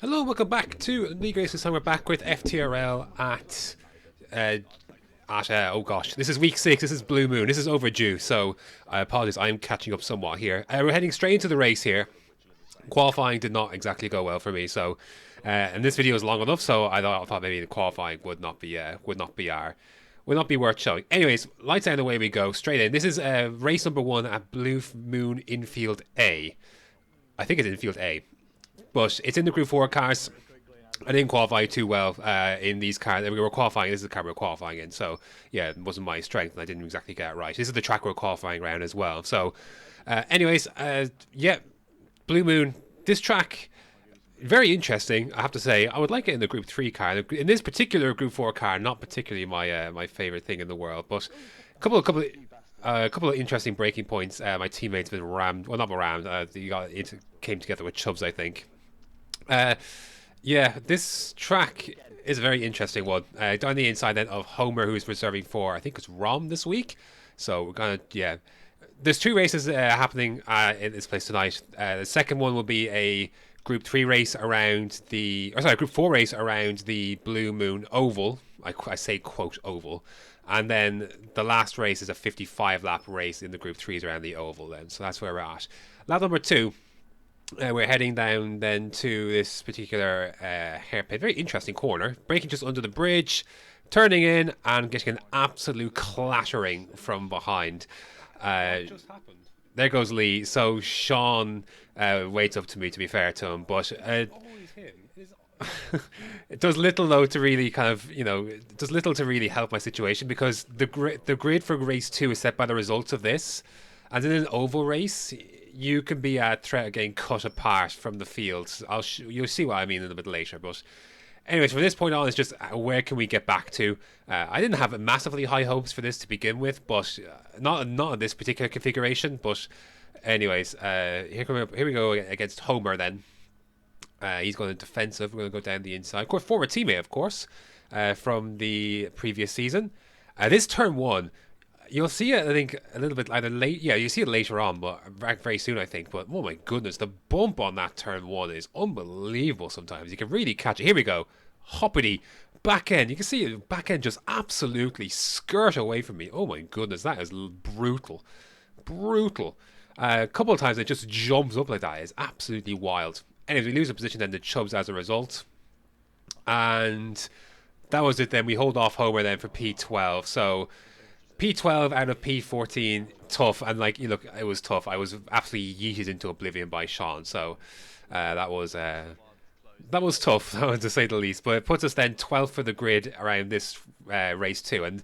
Hello, welcome back to League Race. This time we're back with FTRL oh gosh, this is week 6. This is Blue Moon. This is overdue, so I apologize. I'm catching up somewhat here. We're heading straight into the race here. Qualifying did not exactly go well for me, so and this video is long enough, so I thought maybe the qualifying would not be worth showing. Anyways, lights out, away we go straight in. This is race number 1 at Blue Moon Infield A. I think it's Infield A. But it's in the Group 4 cars. I didn't qualify too well in these cars. We were qualifying. This is the car we were qualifying in. So, yeah, it wasn't my strength, and I didn't exactly get it right. This is the track we're qualifying around as well. So, yeah, Blue Moon. This track, very interesting, I have to say. I would like it in the Group 3 car. In this particular Group 4 car, not particularly my favorite thing in the world. But a couple of interesting breaking points. My teammates been rammed. Well, not rammed. It came together with Chubbs, I think. Yeah, this track is a very interesting one. Down the inside then of Homer, who's reserving for, I think it's Rom this week. So we're gonna, yeah. There's 2 races happening in this place tonight. The second one will be a Group 3 race around Group 4 race around the Blue Moon Oval. I say quote oval. And then the last race is a 55 lap race in the Group 3s around the oval then. So that's where we're at. Lap number 2. We're heading down then to this particular hairpin. Very interesting corner. Braking just under the bridge, turning in and getting an absolute clattering from behind. What just happened? There goes Lee. So Sean waits up to me, to be fair to him. But it does little though to really it does little to really help my situation, because the grid for race 2 is set by the results of this. And in an oval race, you can be at threat of getting cut apart from the field. You'll see what I mean a little bit later. But anyways, from this point on, it's just where can we get back to? I didn't have massively high hopes for this to begin with, but not in this particular configuration. But anyways, here we go against Homer then. He's going defensive. We're going to go down the inside. Of course, former teammate, of course, from the previous season. This turn 1. You'll see it, I think, a little bit either late. Yeah, you see it later on, but very soon, I think. But oh my goodness, the bump on that turn 1 is unbelievable sometimes. You can really catch it. Here we go. Hoppity. Back end. You can see it. Back end just absolutely skirt away from me. Oh my goodness, that is brutal. Brutal. A couple of times it just jumps up like that. It's absolutely wild. Anyways, we lose a position then to Chubbs as a result. And that was it then. We hold off Homer then for P12. So P12 out of P14, tough, and it was tough. I was absolutely yeeted into oblivion by Sean, so that was tough, to say the least. But it puts us then 12th for the grid around this race 2, and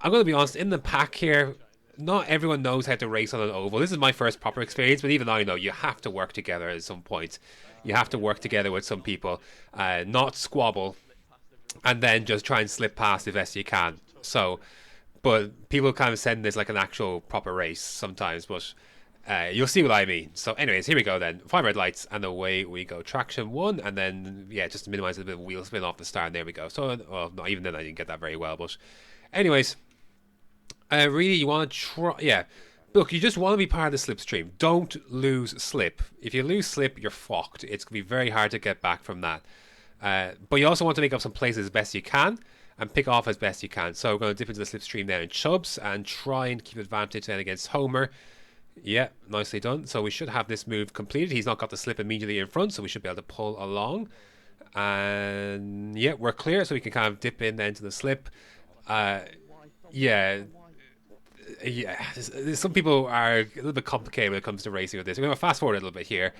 I'm going to be honest, in the pack here, not everyone knows how to race on an oval. This is my first proper experience, but even I know you have to work together at some point. You have to work together with some people, not squabble, and then just try and slip past the best you can. So. But people kind of send this like an actual proper race sometimes, but you'll see what I mean. So anyways, here we go then. 5 red lights, and away we go. Traction 1, and then, yeah, just to minimize a bit of wheel spin off the start, and there we go. So, well, not even then I didn't get that very well, but anyways, really, you want to try, yeah. Look, you just want to be part of the slipstream. Don't lose slip. If you lose slip, you're fucked. It's going to be very hard to get back from that. But you also want to make up some places as best you can, and pick off as best you can. So we're going to dip into the slipstream there in Chubbs and try and keep advantage then against Homer. Yeah, nicely done. So we should have this move completed. He's not got the slip immediately in front, so we should be able to pull along. And yeah, we're clear, so we can kind of dip in then to the slip. Yeah. Some people are a little bit complicated when it comes to racing with this. We're going to fast forward a little bit here.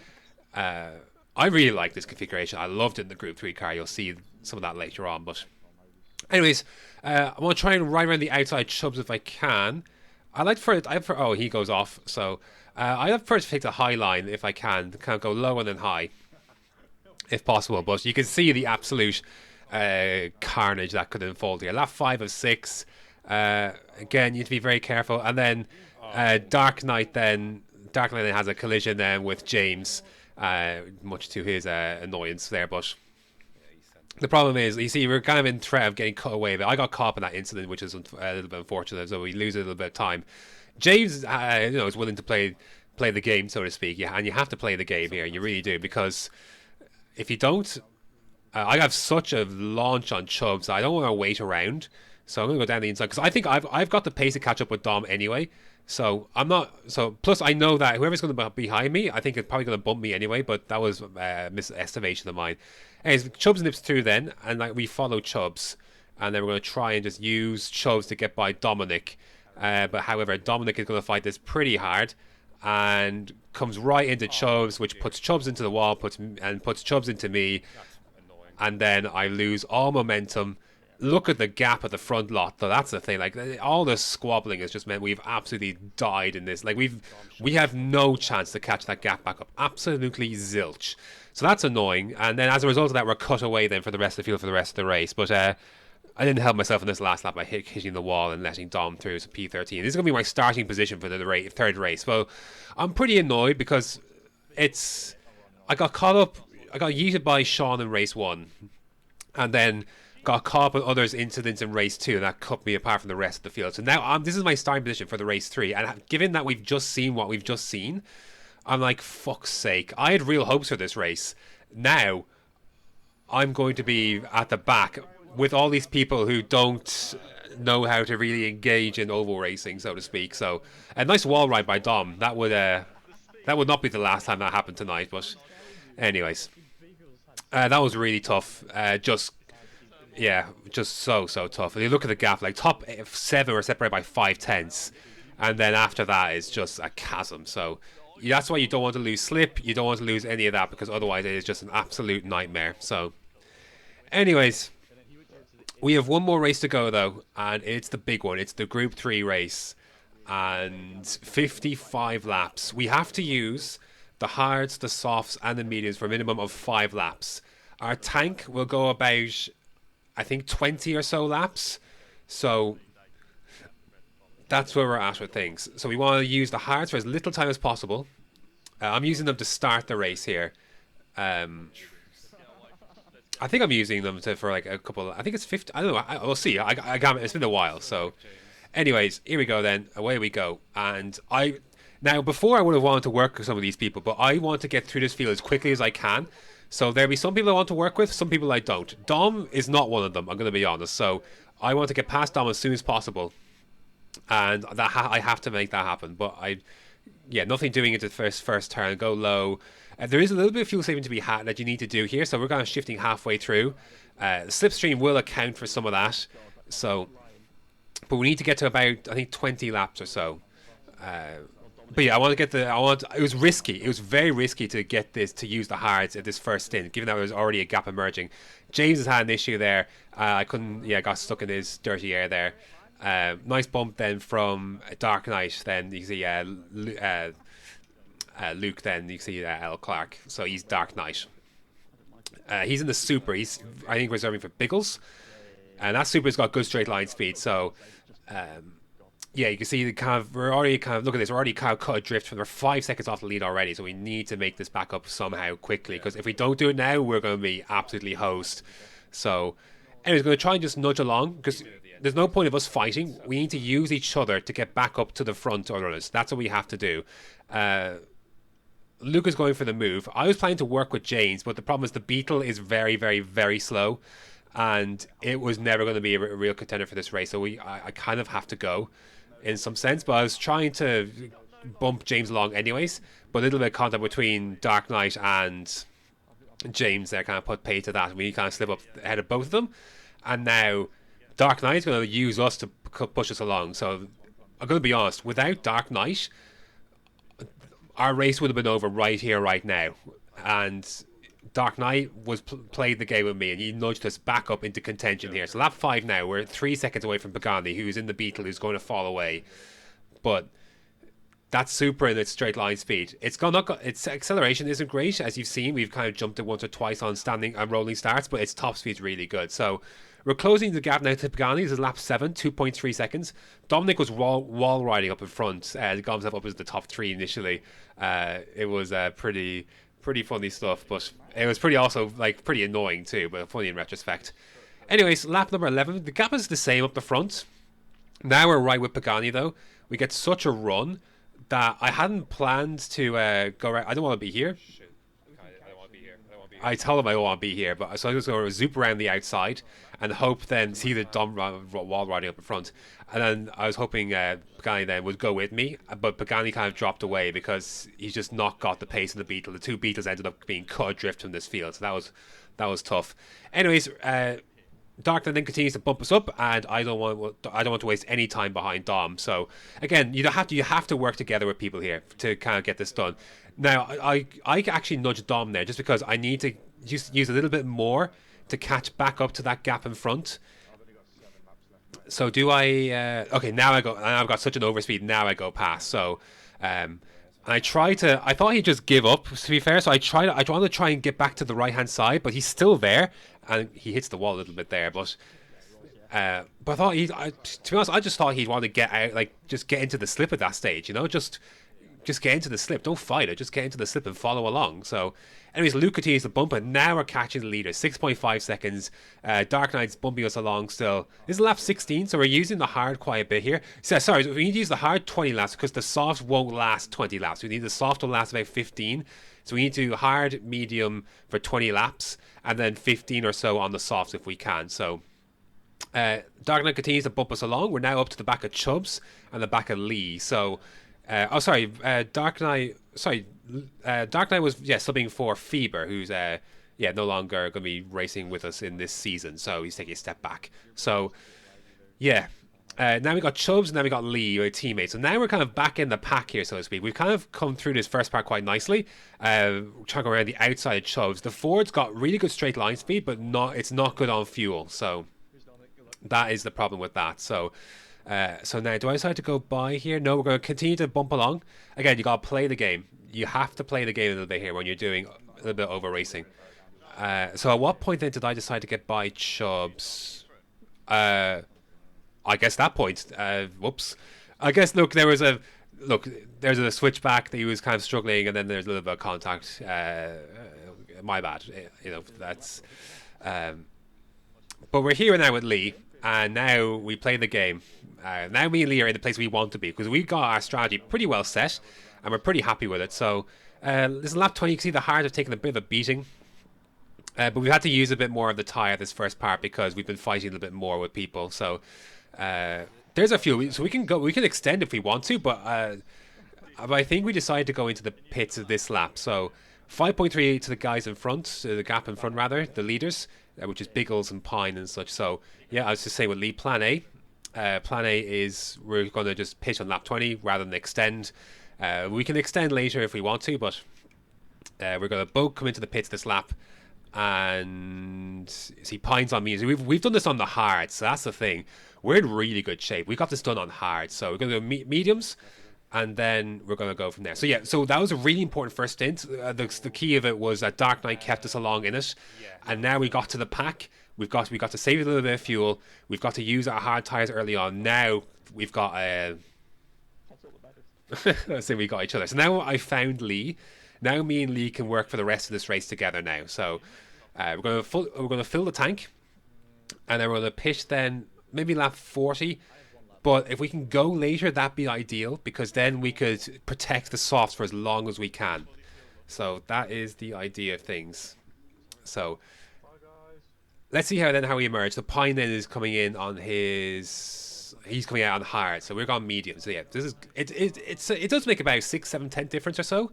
I really like this configuration. I loved it in the Group 3 car. You'll see some of that later on, but anyways, I want to try and ride around the outside Chubbs if I can. Oh, he goes off. So I prefer to take the high line if I can. Kind of go low and then high, if possible. But you can see the absolute carnage that could unfold here. Lap 5 of 6. Again, you need to be very careful. And then Dark Knight then has a collision then with James, much to his annoyance there. But the problem is, you see, we're kind of in threat of getting cut away, but I got caught up in that incident, which is a little bit unfortunate, so we lose a little bit of time. James, is willing to play the game, so to speak, yeah, and you have to play the game here, you really do, because if you don't, I have such a launch on Chubbs. I don't want to wait around, so I'm gonna go down the inside because I think I've got the pace to catch up with Dom anyway. So I'm not. So plus I know that whoever's going to be behind me, I think it's probably going to bump me anyway. But that was misestimation of mine. Anyways, Chubbs nips through then, and like we follow Chubbs, and then we're going to try and just use Chubbs to get by Dominic. But however, Dominic is going to fight this pretty hard, and comes right into Chubbs, which puts Chubbs into the wall, puts Chubbs into me, and then I lose all momentum. Look at the gap at the front lot, though. That's the thing. Like all this squabbling has just meant we've absolutely died in this. Like we have no chance to catch that gap back up. Absolutely zilch. So that's annoying. And then as a result of that, we're cut away then for the rest of the field for the rest of the race. But I didn't help myself in this last lap by hitting the wall and letting Dom through as a P13. This is going to be my starting position for the third race. Well, I'm pretty annoyed because I got caught up. I got yeeted by Sean in race 1, and then got caught up with others incidents in race 2, and that cut me apart from the rest of the field. So now this is my starting position for the race 3, and given that we've just seen what we've just seen, I'm like, fuck's sake. I had real hopes for this race. Now I'm going to be at the back with all these people who don't know how to really engage in oval racing, so to speak. So a nice wall ride by Dom. That would not be the last time that happened tonight. But anyways, that was really tough. Just so tough. And you look at the gap, like top 7 were separated by 5/10, and then after that is just a chasm. So that's why you don't want to lose slip. You don't want to lose any of that because otherwise it is just an absolute nightmare. So, anyways, we have one more race to go though, and it's the big one. It's the Group 3 race, and 55 laps. We have to use the hards, the softs, and the mediums for a minimum of 5 laps. Our tank will go about, I think, 20 or so laps. So that's where we're at with things. So we want to use the hards for as little time as possible. I'm using them to start the race here. I think I'm using them for like a couple. I think it's 50. I don't know. We'll see. It's been a while. So, anyways, here we go. Then away we go. And now before I would have wanted to work with some of these people, but I want to get through this field as quickly as I can. So there'll be some people I want to work with, some people I don't. Dom is not one of them. I'm going to be honest. So I want to get past Dom as soon as possible, and I have to make that happen. But nothing doing it the first turn. Go low. There is a little bit of fuel saving to be had that you need to do here, so we're kind of shifting halfway through. The slipstream will account for some of that. So, but we need to get to about, I think, 20 laps or so. But yeah, it was risky. It was very risky to get to use the hards at this first stint, given that there was already a gap emerging. James has had an issue there. I got stuck in his dirty air there. Nice bump then from Dark Knight. Then you see Luke. Then you see L. Clark. So he's Dark Knight. He's in the super. He's, I think, reserving for Biggles, and that super's got good straight line speed. So. You can see we're already look at this. We're already kind of cut adrift. We're 5 seconds off the lead already, so we need to make this back up somehow quickly. Because if we don't do it now, we're going to be absolutely hosed. So, anyways, going to try and just nudge along because there's no point of us fighting. We need to use each other to get back up to the front runners. That's what we have to do. Luke is going for the move. I was planning to work with James, but the problem is the Beetle is very, very, very slow, and it was never going to be a real contender for this race. So I kind of have to go. In some sense, but I was trying to bump James along anyways, but a little bit of contact between Dark Knight and James there kind of put pay to that. We kind of slip up ahead of both of them, and now Dark Knight is going to use us to push us along. So I'm going to be honest, without Dark Knight, our race would have been over right here, right now, and Dark Knight played the game with me, and he nudged us back up into contention here. So lap 5 now, we're 3 seconds away from Pagani, who's in the Beetle, who's going to fall away. But that's super in its straight line speed. Its acceleration isn't great, as you've seen. We've kind of jumped it once or twice on standing and rolling starts, but its top speed's really good. So we're closing the gap now to Pagani. This is lap 7, 2.3 seconds. Dominic was wall riding up in front. He got himself up as the top 3 initially. It was pretty funny stuff, but it was pretty annoying too, but funny in retrospect. Anyways, lap number 11. The gap is the same up the front. Now we're right with Pagani though. We get such a run that I hadn't planned to go right. I don't want to be here. I tell him I don't want to be here, but so I'm just going to zoop around the outside and hope then see the dumb wall riding up in front. And then I was hoping Pagani then would go with me, but Pagani kind of dropped away because he's just not got the pace of the Beetle. The two Beetles ended up being cut adrift from this field, so that was tough. Anyways, Darkland then continues to bump us up, and I don't want to waste any time behind Dom. So again, you have to work together with people here to kind of get this done. Now I actually nudged Dom there just because I need to use a little bit more to catch back up to that gap in front. So do I? Okay, now I go. I've got such an overspeed. Now I go past. So, and I try to. I thought he'd just give up. To be fair, so I tried. I want to try and get back to the right hand side, but he's still there, and he hits the wall a little bit there. But I thought to be honest, I just thought he'd want to get out, like just get into the slip at that stage. Just get into the slip. Don't fight it. Just get into the slip and follow along. So, anyways, Luke continues to bump, and now we're catching the leader. 6.5 seconds. Dark Knight's bumping us along still. This is lap 16, so we're using the hard quite a bit here. So, sorry, we need to use the hard 20 laps because the soft won't last 20 laps. We need the soft to last about 15. So we need to do hard, medium for 20 laps, and then 15 or so on the softs if we can. So, Dark Knight continues to bump us along. We're now up to the back of Chubbs and the back of Lee. So, Dark Knight. Dark Knight was subbing for Feber, who's no longer going to be racing with us in this season. So he's taking a step back. So now we got Chubbs and then we got Lee, our teammate. So now we're kind of back in the pack here, so to speak. We've kind of come through this first part quite nicely. Trying to go around the outside of Chubbs. The Ford's got really good straight line speed, but it's not good on fuel. So that is the problem with that. So now, do I decide to go by here? No, we're going to continue to bump along. Again, you got to play the game. You have to play the game a little bit here when you're doing a little bit of over racing. So at what point then did I decide to get by Chubbs? I guess that point. Whoops. I guess, there's a switchback that he was kind of struggling, and then there's a little bit of contact. My bad. That's... But we're here now with Lee. And now we play the game. Now me and Lee are in the place we want to be because we got our strategy pretty well set and we're pretty happy with it. So this is lap 20. You can see the hard have taken a bit of a beating. But we've had to use a bit more of the tyre this first part because we've been fighting a little bit more with people. So there's a few. So we can extend if we want to, but I think we decided to go into the pits of this lap. So 5.3 to the guys in front, the gap in front rather, the leaders, which is Biggles and Pine and such. So yeah, I was just saying with Lee, plan A. Plan A is we're going to just pitch on lap 20 rather than extend. We can extend later if we want to, but we're going to both come into the pits this lap. And see, Pine's on me. We've done this on the hard, so that's the thing. We're in really good shape. We got this done on hard, so we're going to do mediums. And then we're going to go from there. So yeah, so that was a really important first stint. The key of it was that Dark Knight kept us along in it. And now we got to the pack. We got to save a little bit of fuel. We've got to use our hard tires early on. Now we've got let's say we got each other. So now I found Lee. Now me and Lee can work for the rest of this race together now. So we're going to fill the tank, and then we're going to pitch then maybe lap 40. But if we can go later, that'd be ideal because then we could protect the softs for as long as we can. So that is the idea of things. So let's see how we emerge. So Pine then is coming in on he's coming out on hard. So we're going medium. So yeah, this is it does make about 6, 7, 10 difference or so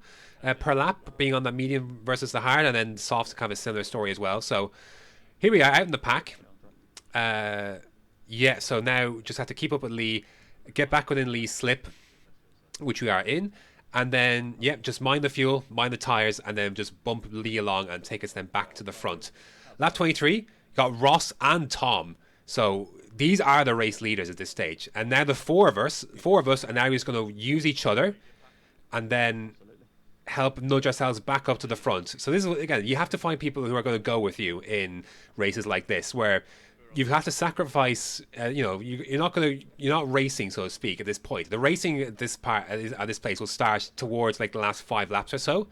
per lap being on the medium versus the hard, and then softs kind of a similar story as well. So here we are out in the pack. Yeah, so now just have to keep up with Lee, get back within Lee's slip, which we are in, and then, just mind the fuel, mind the tyres, and then just bump Lee along and take us then back to the front. Lap 23, got Ross and Tom. So these are the race leaders at this stage. And now the four of us are now just going to use each other and then help nudge ourselves back up to the front. So this is, again, you have to find people who are going to go with you in races like this, where you have to sacrifice. You're not racing, so to speak, at this point. The racing at this place will start towards like the last 5 laps or so.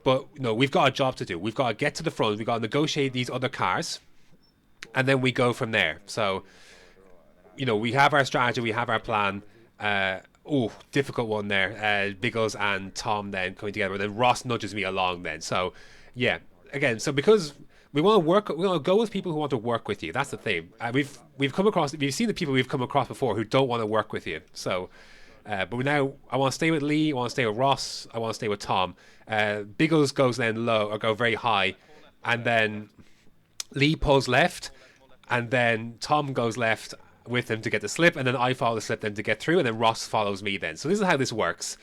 But we've got a job to do. We've got to get to the front. We've got to negotiate these other cars, and then we go from there. So, we have our strategy. We have our plan. Difficult one there. Biggles and Tom then coming together. And then Ross nudges me along then. So, yeah. again, so because we want to work, we want to go with people who want to work with you. That's the thing. We've come across, we've seen the people we've come across before who don't want to work with you. So, but now I want to stay with Lee. I want to stay with Ross. I want to stay with Tom. Biggles goes then low or go very high, and then Lee pulls left, and then Tom goes left with him to get the slip, and then I follow the slip then to get through, and then Ross follows me then. So this is how this works.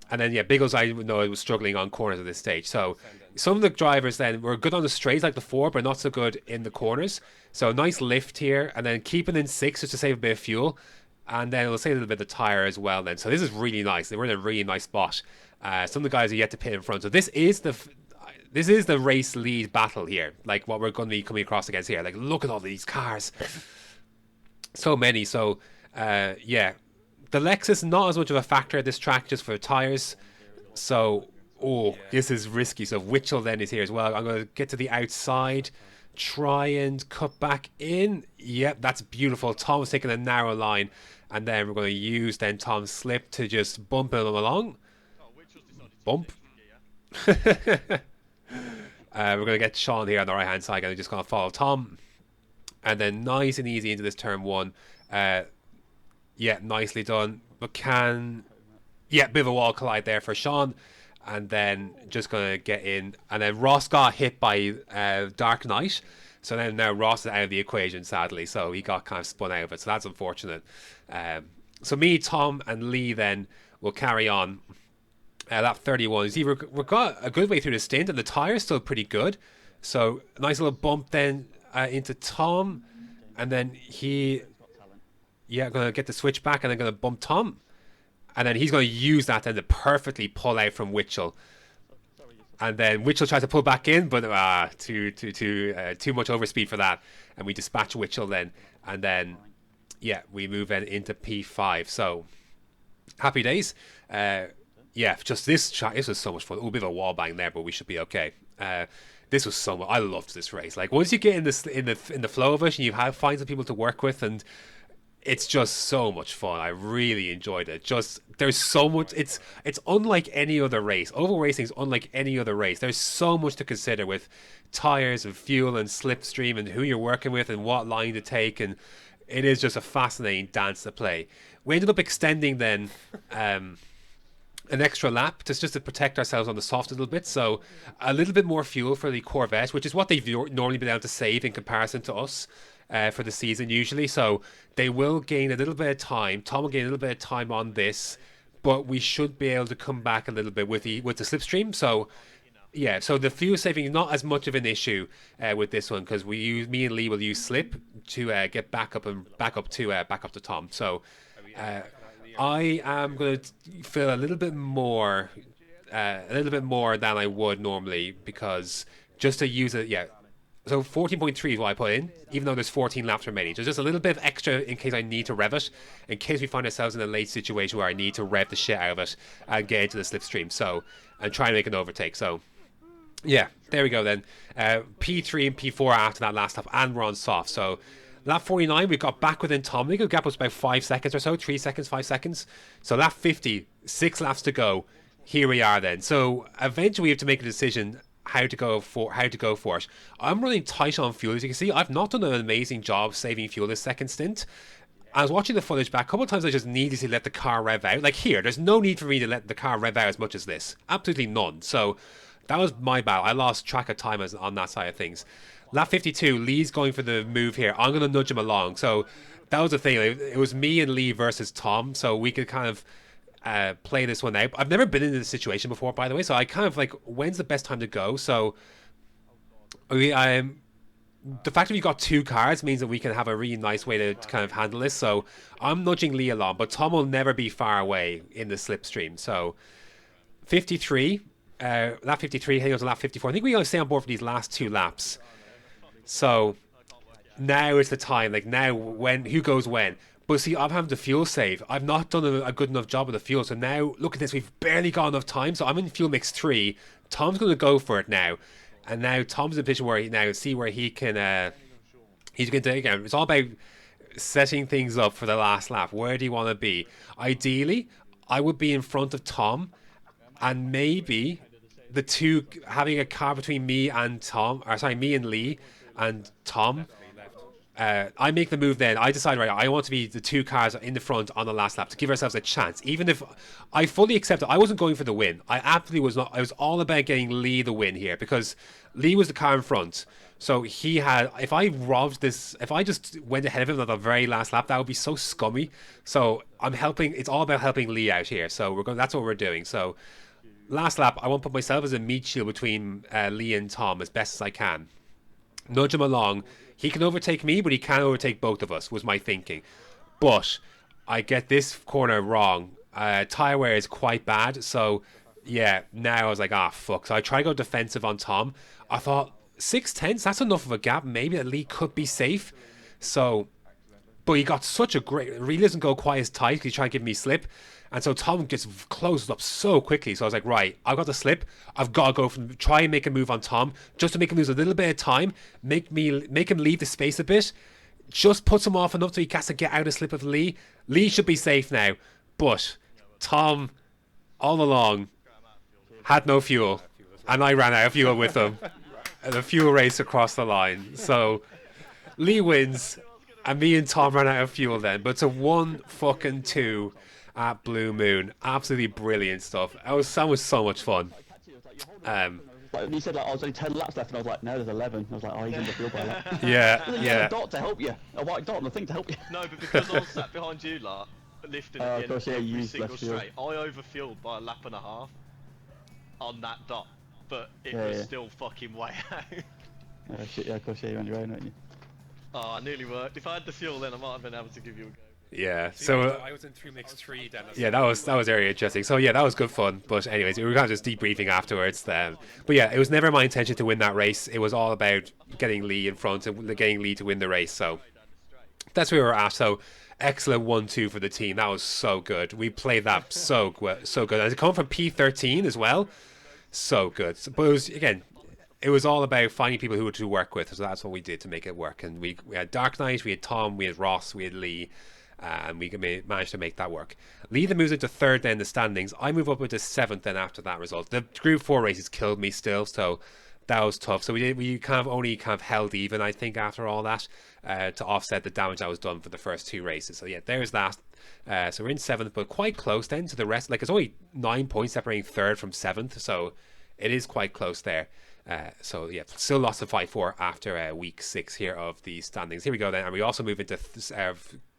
And then, yeah, Biggles, I know I was struggling on corners at this stage. So some of the drivers then were good on the straights like the 4, but not so good in the corners. So nice lift here, and then keeping in 6 just to save a bit of fuel. And then it'll save a little bit of the tyre as well then. So this is really nice. We're in a really nice spot. Some of the guys are yet to pit in front. So this is the race lead battle here. Like what we're going to be coming across against here. Like, look at all these cars. So many. So, yeah. The Lexus, not as much of a factor at this track, just for tyres. So, this is risky. So Witchell then is here as well. I'm going to get to the outside, try and cut back in. Yep, that's beautiful. Tom's taking a narrow line, and then we're going to use then Tom's slip to just bump him along. Bump. We're going to get Sean here on the right hand side, and we're just going to follow Tom, and then nice and easy into this turn 1. Yeah, nicely done. McCann, yeah, bit of a wall collide there for Sean. And then just going to get in. And then Ross got hit by Dark Knight. So then now Ross is out of the equation, sadly. So he got kind of spun out of it. So that's unfortunate. So me, Tom, and Lee then will carry on. Lap 31. See, we've got a good way through the stint. And the tyre's still pretty good. So nice little bump then into Tom. And then he... Yeah, going to get the switch back and then going to bump Tom. And then he's going to use that then to perfectly pull out from Witchell. And then Witchell tries to pull back in, but too much overspeed for that. And we dispatch Witchell then. And then, yeah, we move in into P5. So, happy days. Yeah, just this was so much fun. A bit of a wall bang there, but we should be okay. This was so much. I loved this race. Like, once you get in the flow of it and you find some people to work with, and it's just so much fun. I really enjoyed it. Just there's so much. It's unlike any other race. Oval racing is unlike any other race. There's so much to consider with tires and fuel and slipstream and who you're working with and what line to take, and it is just a fascinating dance to play. We ended up extending then an extra lap just to protect ourselves on the soft a little bit. So a little bit more fuel for the Corvette, which is what they've normally been able to save in comparison to us. For the season usually, so they will gain a little bit of time. Tom will gain a little bit of time on this, but we should be able to come back a little bit with the slipstream. So yeah, so the fuel saving is not as much of an issue with this one, because me and Lee will use slip to get back up to Tom. So I am going to feel a little bit more than I would normally, because just to use it, yeah. So 14.3 is what I put in, even though there's 14 laps remaining. So just a little bit of extra in case I need to rev it, in case we find ourselves in a late situation where I need to rev the shit out of it and get into the slipstream. So, and try and make an overtake. So, yeah, there we go then. P3 and P4 after that last lap, and we're on soft. So, lap 49, we got back within Tom. I think the gap was about 5 seconds or so, 3 seconds, 5 seconds. So, lap 50, 6 laps to go. Here we are then. So, eventually we have to make a decision how to go for it. I'm running tight on fuel. As you can see, I've not done an amazing job saving fuel this second stint. I was watching the footage back. A couple of times I just needed to let the car rev out. Like here, there's no need for me to let the car rev out as much as this. Absolutely none. So that was my bad. I lost track of time on that side of things. Lap 52, Lee's going for the move here. I'm going to nudge him along. So that was the thing. It was me and Lee versus Tom. So we could kind of play this one out. I've never been in this situation before, by the way, so I kind of like, when's the best time to go? So the fact that we've got 2 cars means that we can have a really nice way to kind of handle this. So I'm nudging Lee along, but Tom will never be far away in the slipstream. So 53, lap 53, heading on to lap 54. I think we're going to stay on board for these last 2 laps. So now is the time. Like now, who goes when? But see, I'm having to fuel save. I've not done a good enough job with the fuel. So now, look at this. We've barely got enough time. So I'm in fuel mix 3. Tom's going to go for it now. And now Tom's in a position where he can take it. It's all about setting things up for the last lap. Where do you want to be? Ideally, I would be in front of Tom. And maybe the two having a car between me and Tom, or sorry, me and Lee and Tom. I make the move then. I decide, right, I want to be the two cars in the front on the last lap to give ourselves a chance. Even if I fully accept it, I wasn't going for the win. I absolutely was not. I was all about getting Lee the win here because Lee was the car in front. So he had, if I robbed this, if I just went ahead of him on the very last lap, that would be so scummy. So I'm helping, it's all about helping Lee out here. So we're going, that's what we're doing. So last lap, I want to put myself as a meat shield between Lee and Tom as best as I can. Nudge him along. He can overtake me, but he can't overtake both of us, was my thinking. But I get this corner wrong. Tire wear is quite bad, so yeah, now I was like, ah, fuck. So I try to go defensive on Tom. I thought, 6 tenths, that's enough of a gap. Maybe that Lee could be safe. So, but he got such a great, it really doesn't go quite as tight because he's trying to give me slip. And so Tom gets closed up so quickly. So I was like, right, I've got the slip. I've got to go from try and make a move on Tom just to make him lose a little bit of time. Make him leave the space a bit. Just puts him off enough so he has to get out of slip of Lee. Lee should be safe now. But Tom, all along, had no fuel. And I ran out of fuel with him. And the fuel race across the line. So Lee wins. And me and Tom ran out of fuel then. But it's a 1-2 at Blue Moon. Absolutely brilliant stuff. That was so much fun. Like he said, like, I was only 10 laps left, and I was like, no, there's 11. I was like, oh, he's in the field by a lap. Yeah. A dot to help you. A white dot on the thing to help you. No, but because I was sat behind you, lot, lifting at the end of every single straight, I overfueled by a lap and a half on that dot, but it was still fucking way out. Oh shit, yeah, of course, yeah, you're on your own, aren't you? Oh, it nearly worked. If I had the fuel, then I might have been able to give you a go. Yeah, so I was in 3 Dennis. yeah, that was very interesting. So yeah, that was good fun. But anyways, we were kind of just debriefing afterwards. But yeah, it was never my intention to win that race. It was all about getting Lee in front and getting Lee to win the race. So that's where we were at. So excellent 1-2 for the team. That was so good. We played that so good. And it come from P13 as well. So good. But it was, again, it was all about finding people who to work with. So that's what we did to make it work. And we had Dark Knight, we had Tom, we had Ross, we had Lee. And we managed to make that work. Lee then moves into third then in the standings. I move up into seventh then after that result. The Group 4 races killed me still, so that was tough. So we kind of only held even, I think, after all that, to offset the damage that was done for the first 2 races. So yeah, there's that. So we're in seventh, but quite close then to the rest. Like, it's only 9 points separating third from seventh, so it is quite close there. So yeah, still lots to fight for after week 6 here of the standings. Here we go then, and we also move into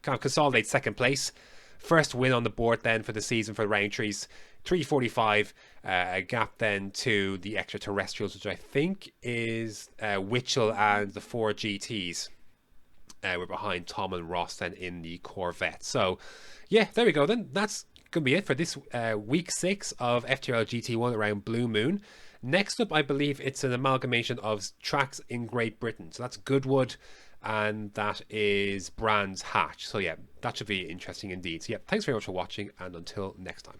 kind of consolidate second place. First win on the board then for the season for the Roundtrees. 345, a gap then to the extraterrestrials, which I think is Witchell and the 4 GTs. We're behind Tom and Ross then in the Corvette. So yeah, there we go then. That's going to be it for this week 6 of FTRL GT1 around Blue Moon. Next up, I believe it's an amalgamation of tracks in Great Britain. So that's Goodwood and that is Brands Hatch. So yeah, that should be interesting indeed. So yeah, thanks very much for watching, and until next time.